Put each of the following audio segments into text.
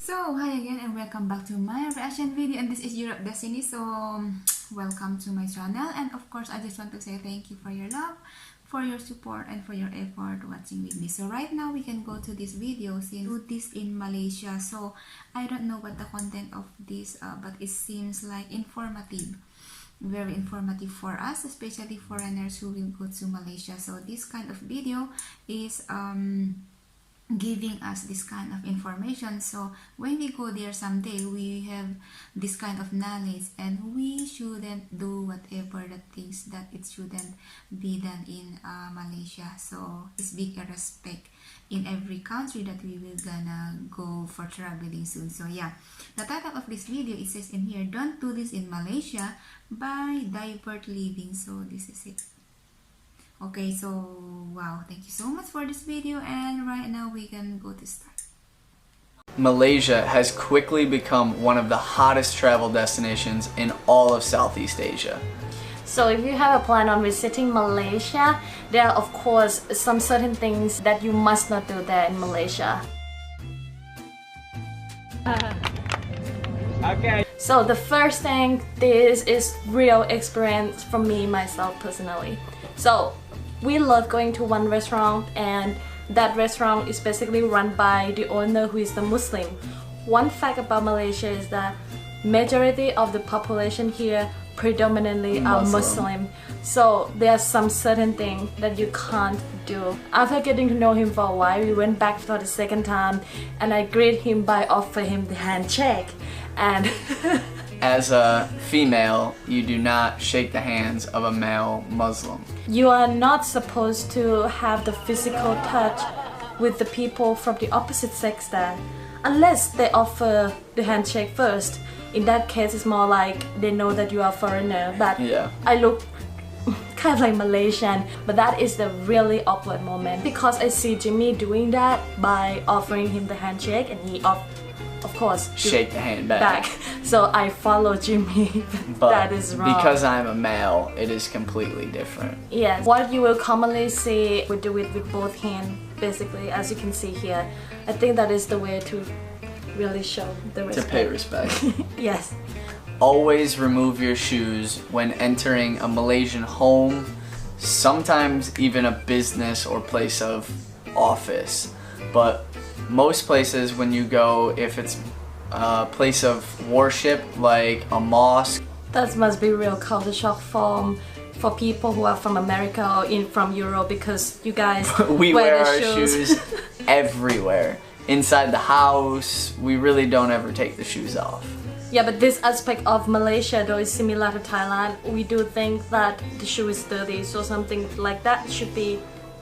So, hi again and welcome back to my reaction video, and this is Europe Destiny. So, welcome to my channel, and of course I just want to say thank you for your love, for your support, and for your effort watching with me. So right now we can go to this video since do this in Malaysia. So I don't know what the content of this but it seems like informative, very informative for us, especially foreigners who will go to Malaysia. So this kind of video is giving us this kind of information, so when we go there someday we have this kind of knowledge, and we shouldn't do whatever the things that it shouldn't be done in Malaysia. So it's big respect in every country that we will gonna go for traveling soon. So yeah, the title of this video, it says in here, don't do this in Malaysia by divert living. So this is it. Okay, so wow, thank you so much for this video, and right now we can go to start. Malaysia has quickly become one of the hottest travel destinations in all of Southeast Asia. So if you have a plan on visiting Malaysia, there are of course some certain things that you must not do there in Malaysia. Okay. So the first thing, this is real experience from me myself personally. So we love going to one restaurant, and that restaurant is basically run by the owner who is the Muslim. One fact about Malaysia is that majority of the population here predominantly are Muslim. So there are some certain things that you can't do. After getting to know him for a while, we went back for the second time, and I greeted him by offering him the handshake. And as a female, you do not shake the hands of a male Muslim. You are not supposed to have the physical touch with the people from the opposite sex there, unless they offer the handshake first. In that case, it's more like they know that you are a foreigner, but yeah. I look kind of like Malaysian, but that is the really awkward moment, because I see Jimmy doing that by offering him the handshake, and he of course shake the hand back. So I follow Jimmy. But that is wrong. Because I'm a male, it is completely different. Yes, what you will commonly see, we do it with both hands, basically, as you can see here. I think that is the way to really show the respect. To pay respect. Yes. Always remove your shoes when entering a Malaysian home, sometimes even a business or place of office. But most places when you go, if it's a place of worship like a mosque, that must be real culture shock for people who are from America or from Europe, because you guys we wear our shoes everywhere. Inside the house, we really don't ever take the shoes off. Yeah, but this aspect of Malaysia though is similar to Thailand. We do think that the shoe is dirty, so something like that should be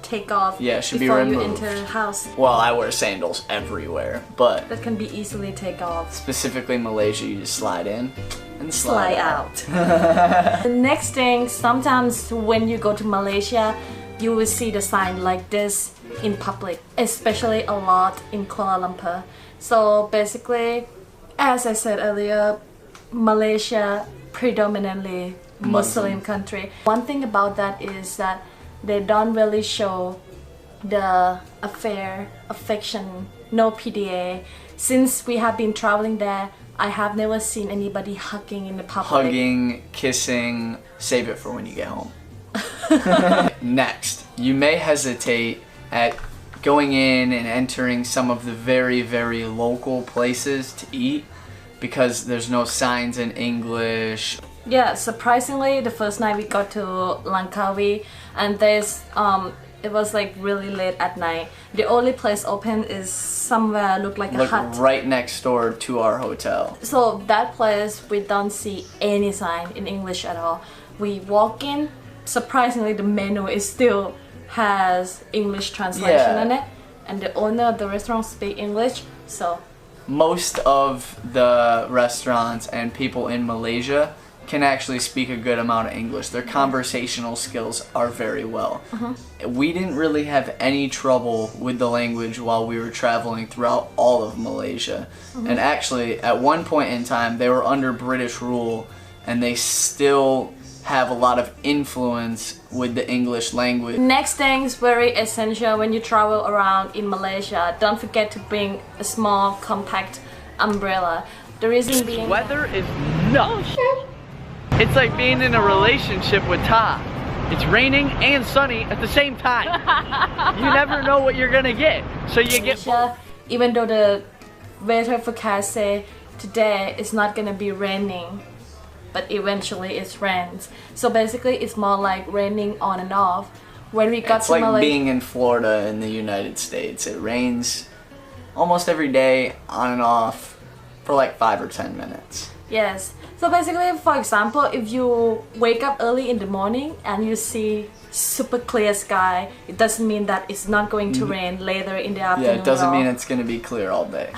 take off, yeah, should before be removed. You enter the house. Well, I wear sandals everywhere, but that can be easily take off. Specifically Malaysia, you just slide in and slide out. The next thing, sometimes when you go to Malaysia, you will see the sign like this in public, especially a lot in Kuala Lumpur. So basically, as I said earlier, Malaysia predominantly Muslim country. One thing about that is that they don't really show the affection, no PDA. Since we have been traveling there, I have never seen anybody hugging in the public. Hugging, kissing, save it for when you get home. Next, you may hesitate at going in and entering some of the very, very local places to eat because there's no signs in English. Yeah, surprisingly, the first night we got to Langkawi, and there's it was like really late at night. The only place open is somewhere look like a hut right next door to our hotel. So that place we don't see any sign in English at all. We walk in, surprisingly the menu is still has English translation in it, and the owner of the restaurant speak English. So most of the restaurants and people in Malaysia can actually speak a good amount of English. Their conversational skills are very well. We didn't really have any trouble with the language while we were traveling throughout all of Malaysia. And actually, at one point in time, they were under British rule, and they still have a lot of influence with the English language. Next thing is very essential when you travel around in Malaysia. Don't forget to bring a small compact umbrella. The reason being Weather is nuts. It's like being in a relationship with Todd. It's raining and sunny at the same time. You never know what you're gonna get. So you get Malaysia, even though the weather forecast say today it's not gonna be raining, but eventually it rains. So basically it's more like raining on and off. When we got It's to like Malaysia, being in Florida in the United States. It rains almost every day, on and off, for like 5 or 10 minutes. yes. So basically, for example, if you wake up early in the morning and you see super clear sky, it doesn't mean that it's not going to rain later in the afternoon. Yeah, it doesn't at all. mean it's gonna be clear all day.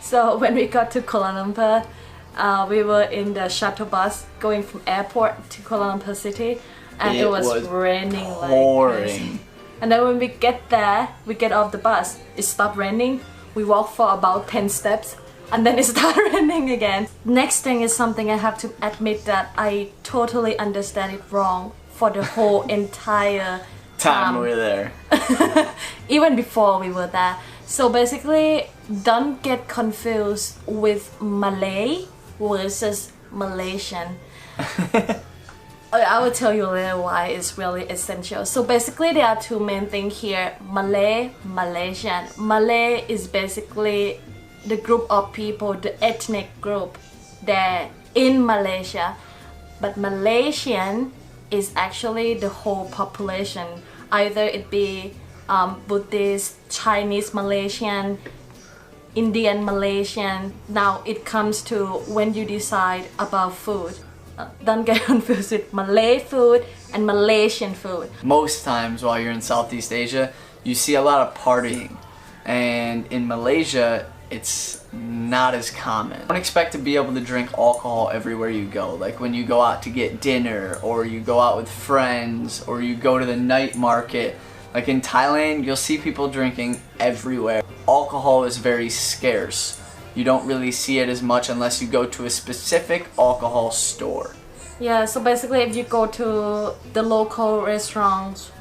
So when we got to Kuala Lumpur, we were in the shuttle bus going from airport to Kuala Lumpur city, and it was raining like crazy. Pouring. And then when we get there, we get off the bus, it stopped raining. We walked for about 10 steps, and then it started raining again. Next thing is something I have to admit that I totally understand it wrong for the whole entire Time we were there. even before we were there. So basically, don't get confused with Malay versus Malaysian. I will tell you later why it's really essential. So basically, there are two main things here: Malay, Malaysian. Malay is basically the group of people, the ethnic group there in Malaysia. But Malaysian is actually the whole population. Either it be Buddhist, Chinese Malaysian, Indian Malaysian. Now it comes to when you decide about food. Don't get confused with Malay food and Malaysian food. Most times while you're in Southeast Asia, you see a lot of partying. And in Malaysia, it's not as common. Don't expect to be able to drink alcohol everywhere you go. Like when you go out to get dinner, or you go out with friends, or you go to the night market. Like in Thailand, you'll see people drinking everywhere. Alcohol is very scarce. You don't really see it as much unless you go to a specific alcohol store. Yeah, so basically if you go to the local restaurants,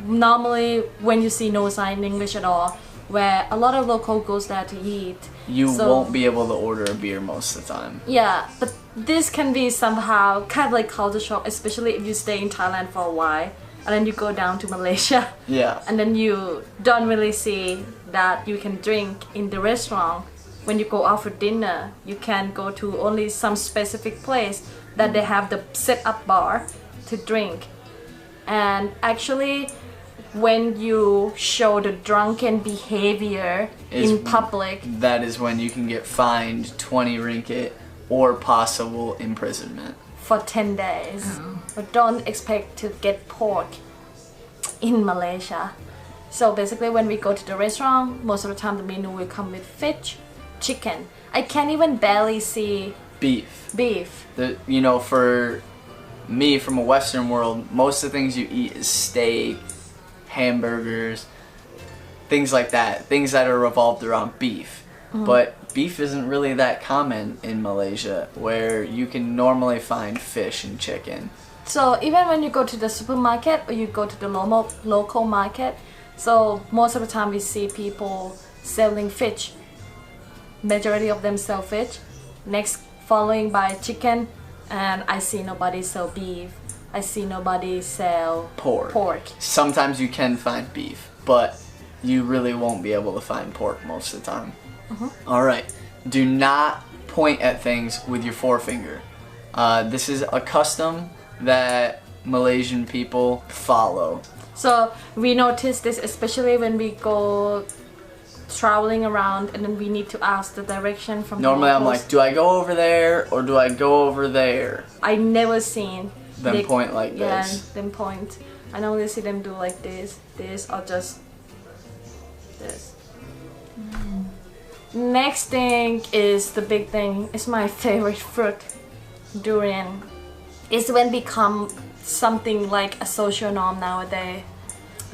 normally when you see no sign in English at all, where a lot of local goes there to eat, You won't be able to order a beer most of the time. Yeah, but this can be somehow kind of like culture shock, especially if you stay in Thailand for a while and then you go down to Malaysia. Yeah. And then you don't really see that you can drink in the restaurant. When you go out for dinner, you can go to only some specific place that they have the set up bar to drink. And actually, when you show the drunken behavior in public, that is when you can get fined 20 ringgit or possible imprisonment for 10 days. But don't expect to get pork in Malaysia. So basically when we go to the restaurant, most of the time the menu will come with fish, chicken. I can't even barely see beef. You know, for me, from a Western world, most of the things you eat is steak, hamburgers, things like that, things that are revolved around beef. But beef isn't really that common in Malaysia, where you can normally find fish and chicken. So even when you go to the supermarket or you go to the local market, so most of the time we see people selling fish. Majority of them sell fish, next following by chicken, and I see nobody sell beef. I see nobody sell pork. Sometimes you can find beef, but you really won't be able to find pork most of the time. Alright, do not point at things with your forefinger. This is a custom that Malaysian people follow. So we notice this especially when we go traveling around and then we need to ask the direction from Normally I'm locals. like, do I go over there or do I go over there? I never seen Them point like this. Yeah, them point. I normally see them do like this, or just this. Next thing is the big thing. It's my favorite fruit, durian. It's when become something like a social norm nowadays.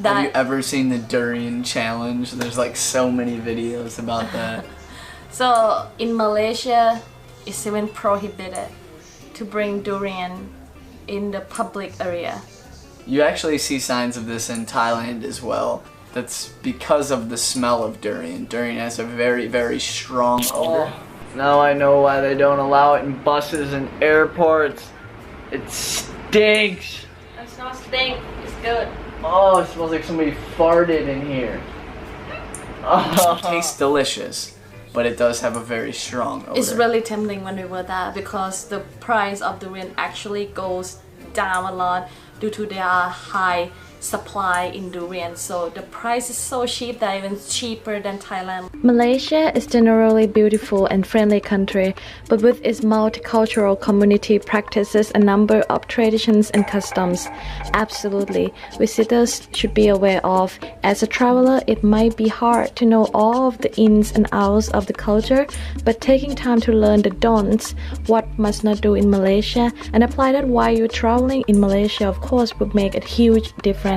Have you ever seen the Durian challenge? There's like so many videos about that. So in Malaysia, it's even prohibited to bring durian in the public area. You actually see signs of this in Thailand as well. That's because of the smell of durian. Durian has a very, very strong odor. Now I know why they don't allow it in buses and airports. It stinks. It's not stink, it's good. Oh, it smells like somebody farted in here. Uh-huh. It tastes delicious, but it does have a very strong odor. It's really tempting when we were there because the price of durian actually goes down a lot due to their high supply in durian, so the price is so cheap that even cheaper than Thailand. Malaysia is generally beautiful and friendly country, but with its multicultural community practices a number of traditions and customs. Absolutely, visitors should be aware of. As a traveler, it might be hard to know all of the ins and outs of the culture, but taking time to learn the don'ts, what must not do in Malaysia, and apply that while you're traveling in Malaysia, of course, would make a huge difference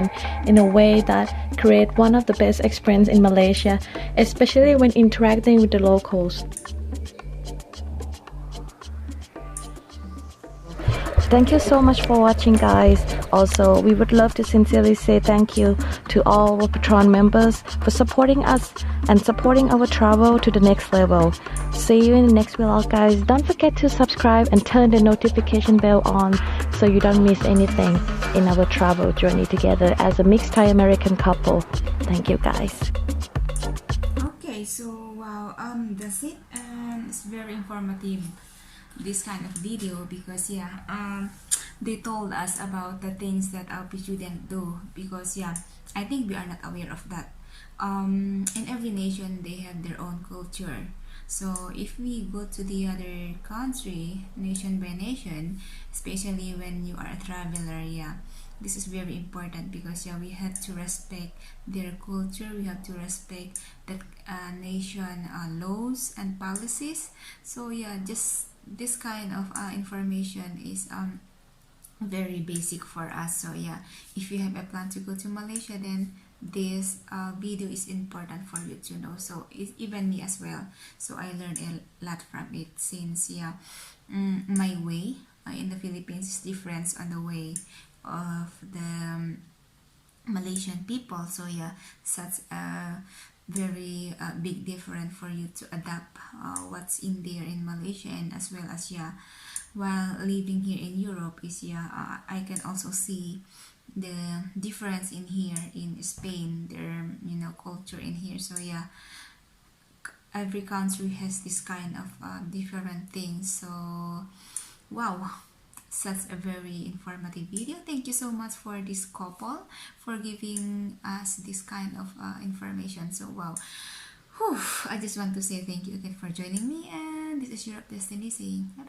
in a way that create one of the best experience in Malaysia, especially when interacting with the locals. Thank you so much for watching, guys. Also, we would love to sincerely say thank you to all our Patron members for supporting us and supporting our travel to the next level. See you in the next vlog, guys. Don't forget to subscribe and turn the notification bell on so you don't miss anything in our travel journey together as a mixed Thai-American couple. Thank you, guys. Okay, so wow, that's it, and it's very informative, this kind of video, because they told us about the things that we shouldn't do, because I think we are not aware of that. In every nation they have their own culture, so if we go to the other country, nation by nation, especially when you are a traveler, this is very important, because we have to respect their culture, we have to respect that nation laws and policies. So just this kind of information is very basic for us. So if you have a plan to go to Malaysia, then this video is important for you to know. So even me as well, so I learned a lot from it, since my way in the Philippines is different on the way of the Malaysian people. So such a very big difference for you to adapt what's in there in Malaysia, and as well as while living here in Europe is I can also see the difference in here in Spain, their culture in here. So every country has this kind of different things. So wow, such a very informative video. Thank you so much for this couple for giving us this kind of information. So wow, I just want to say thank you again for joining me, and this is Europe Destiny saying bye.